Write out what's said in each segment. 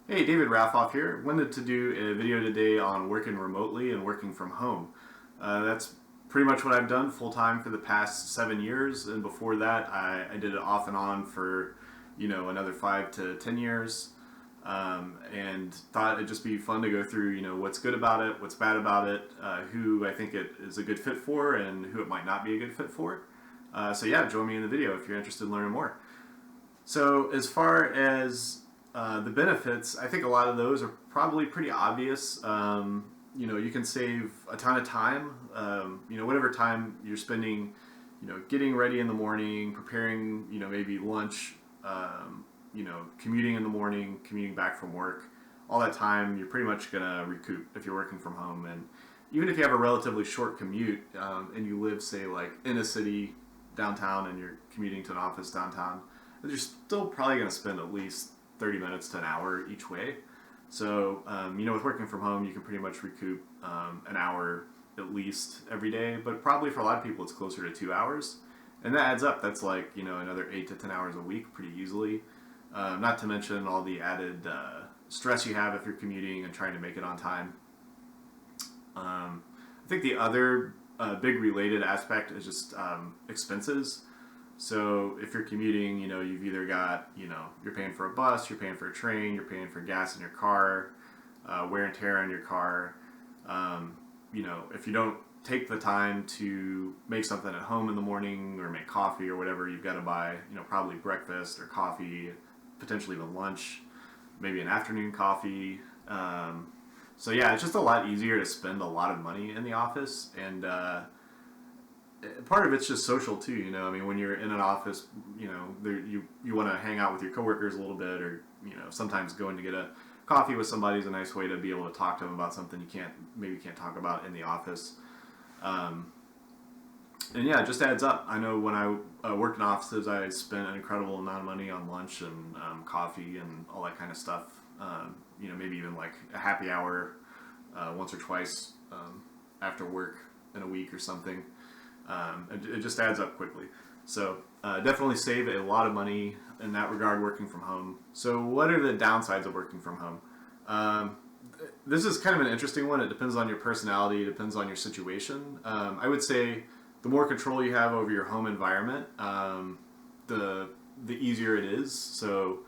Hey, David Raffoff here. Wanted to do a video today on working remotely and working from home. That's pretty much what I've done full time for the past 7 years, and before that, I did it off and on for, another 5 to 10 years, and thought it'd just be fun to go through, what's good about it, what's bad about it, who I think it is a good fit for, and who it might not be a good fit for. So yeah, join me in the video if you're interested in learning more. So as far as the benefits, I think a lot of those are probably pretty obvious. You can save a ton of time. Whatever time you're spending, getting ready in the morning, preparing, maybe lunch, commuting in the morning, commuting back from work, all that time you're pretty much gonna recoup if you're working from home. And even if you have a relatively short commute and you live, say, like in a city downtown and you're commuting to an office downtown, you're still probably going to spend at least 30 minutes to an hour each way. So, with working from home, you can pretty much recoup an hour at least every day, but probably for a lot of people, it's closer to 2 hours. And that adds up. That's like, another 8 to 10 hours a week pretty easily. Not to mention all the added stress you have if you're commuting and trying to make it on time. I think the other big related aspect is just expenses. So if you're commuting, you've either got, you're paying for a bus, you're paying for a train, you're paying for gas in your car, wear and tear on your car. If you don't take the time to make something at home in the morning or make coffee or whatever, you've got to buy, probably breakfast or coffee, potentially even lunch, maybe an afternoon coffee. So yeah, it's just a lot easier to spend a lot of money in the office, and part of it's just social too. When you're in an office, you want to hang out with your coworkers a little bit, or sometimes going to get a coffee with somebody is a nice way to be able to talk to them about something you can't talk about in the office. And yeah, it just adds up. I know when I worked in offices, I spent an incredible amount of money on lunch and coffee and all that kind of stuff. Maybe even like a happy hour once or twice after work in a week or something. It just adds up quickly. So definitely save a lot of money in that regard working from home. So what are the downsides of working from home? This is kind of an interesting one. It depends on your personality. It depends on your situation. I would say the more control you have over your home environment, the easier it is. So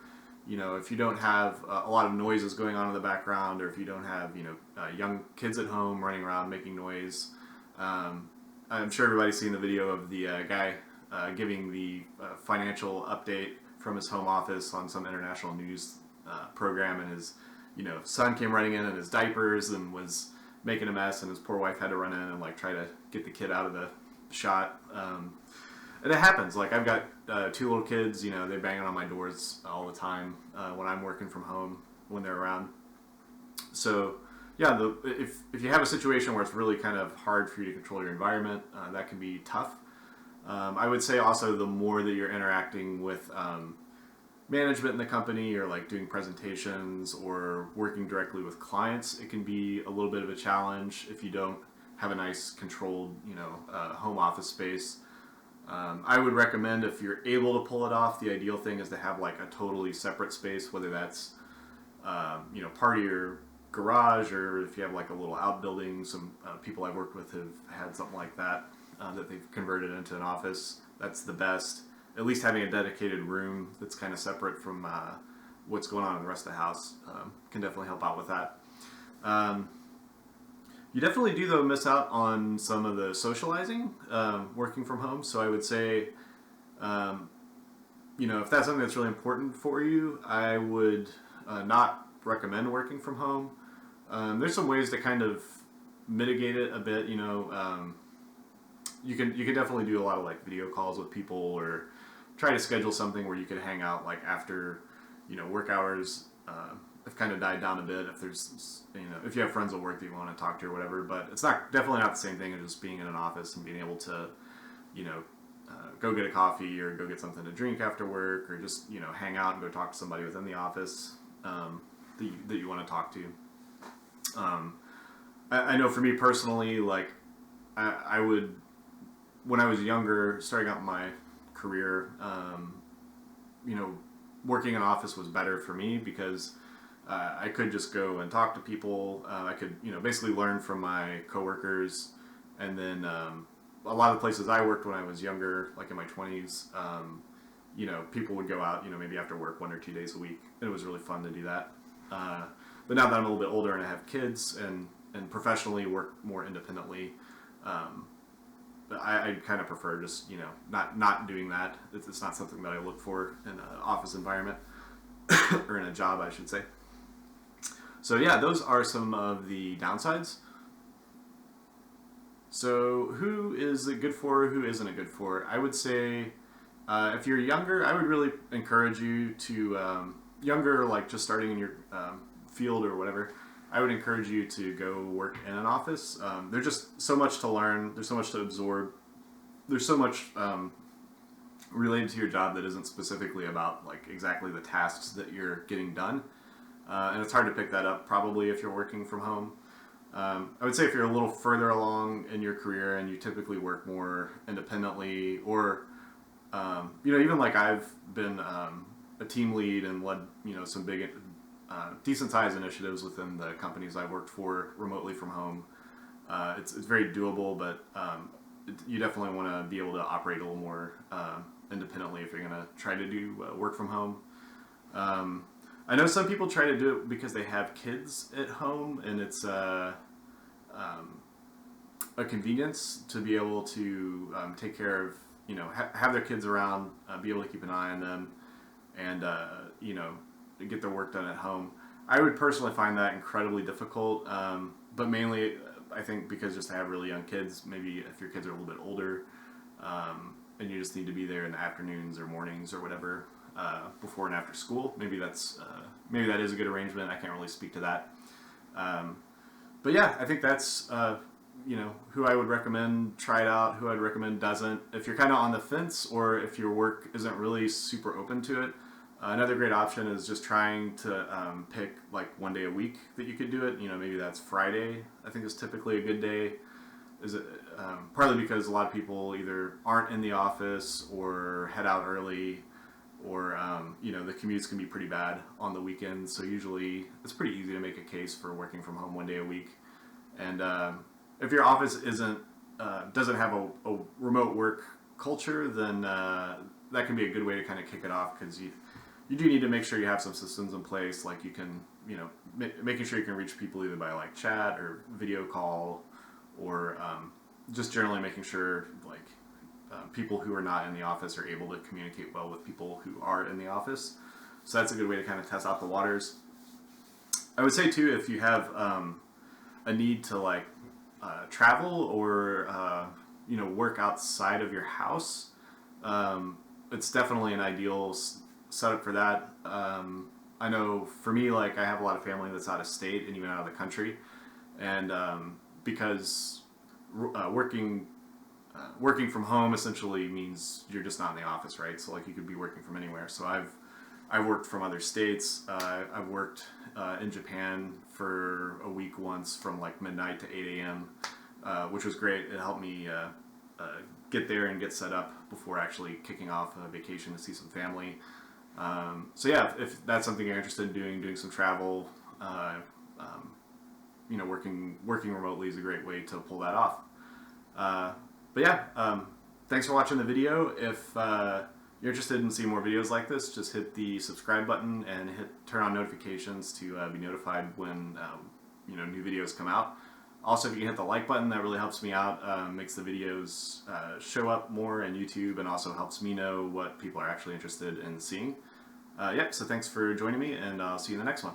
if you don't have a lot of noises going on in the background, or if you don't have young kids at home running around making noise. I'm sure everybody's seen the video of the guy giving the financial update from his home office on some international news program, and his son came running in his diapers and was making a mess, and his poor wife had to run in and like try to get the kid out of the shot. And it happens. Like, I've got 2 little kids. They're banging on my doors all the time when I'm working from home when they're around. So yeah, if you have a situation where it's really kind of hard for you to control your environment, that can be tough. I would say also the more that you're interacting with management in the company, or like doing presentations or working directly with clients, it can be a little bit of a challenge if you don't have a nice controlled home office space. I would recommend, if you're able to pull it off, the ideal thing is to have like a totally separate space, whether that's part of your garage, or if you have like a little outbuilding. Some people I've worked with have had something like that that they've converted into an office. That's the best. At least having a dedicated room that's kind of separate from what's going on in the rest of the house can definitely help out with that. You definitely do, though, miss out on some of the socializing working from home. So I would say, if that's something that's really important for you, I would not recommend working from home. There's some ways to kind of mitigate it a bit. You can definitely do a lot of like video calls with people, or try to schedule something where you could hang out like after work hours. Have kind of died down a bit. If there's if you have friends at work that you want to talk to or whatever, but it's definitely not the same thing as just being in an office and being able to go get a coffee or go get something to drink after work, or just hang out and go talk to somebody within the office that you want to talk to. I know for me personally, like I would, when I was younger, starting out my career, working in an office was better for me because I could just go and talk to people. I could, basically learn from my coworkers, and then a lot of the places I worked when I was younger, like in my 20s, people would go out, maybe after work 1 or 2 days a week. And it was really fun to do that. But now that I'm a little bit older and I have kids and professionally work more independently, I kind of prefer just, not doing that. It's not something that I look for in an office environment or in a job, I should say. So yeah, those are some of the downsides. So who is it good for? Who isn't it good for? I would say if you're younger, I would really encourage you to, younger, like just starting in your field or whatever, I would encourage you to go work in an office. There's just so much to learn. There's so much to absorb. There's so much related to your job that isn't specifically about like exactly the tasks that you're getting done. And it's hard to pick that up probably if you're working from home. I would say if you're a little further along in your career and you typically work more independently, or even like I've been a team lead and led some big decent sized initiatives within the companies I've worked for remotely from home. It's very doable, but you definitely want to be able to operate a little more independently if you're going to try to do work from home. I know some people try to do it because they have kids at home, and it's a convenience to be able to take care of, have their kids around, be able to keep an eye on them, and, get their work done at home. I would personally find that incredibly difficult, but mainly I think because just I have really young kids, maybe if your kids are a little bit older, and you just need to be there in the afternoons or mornings or whatever, before and after school. Maybe that is a good arrangement. I can't really speak to that. But yeah, I think that's who I would recommend try it out, who I'd recommend doesn't. If you're kind of on the fence, or if your work isn't really super open to it, another great option is just trying to pick like one day a week that you could do it. Maybe that's Friday. I think is typically a good day. Is it partly because a lot of people either aren't in the office or head out early, or the commutes can be pretty bad on the weekends. So usually it's pretty easy to make a case for working from home one day a week. And if your office doesn't have a remote work culture, then that can be a good way to kind of kick it off, because you do need to make sure you have some systems in place, like you can, making sure you can reach people either by like chat or video call, or just generally making sure like people who are not in the office are able to communicate well with people who are in the office. So that's a good way to kind of test out the waters. I would say too, if you have a need to like travel or work outside of your house, it's definitely an ideal setup for that. I know for me, like I have a lot of family that's out of state and even out of the country, and because working from home essentially means you're just not in the office, right? So like you could be working from anywhere. So I've worked from other states. I've worked in Japan for a week once from like midnight to 8 a.m., which was great. It helped me get there and get set up before actually kicking off a vacation to see some family. So yeah, if that's something you're interested in doing some travel, working remotely is a great way to pull that off. But yeah, thanks for watching the video. If you're interested in seeing more videos like this, just hit the subscribe button and turn on notifications to be notified when new videos come out. Also, if you can hit the like button, that really helps me out, makes the videos show up more in YouTube, and also helps me know what people are actually interested in seeing. So thanks for joining me, and I'll see you in the next one.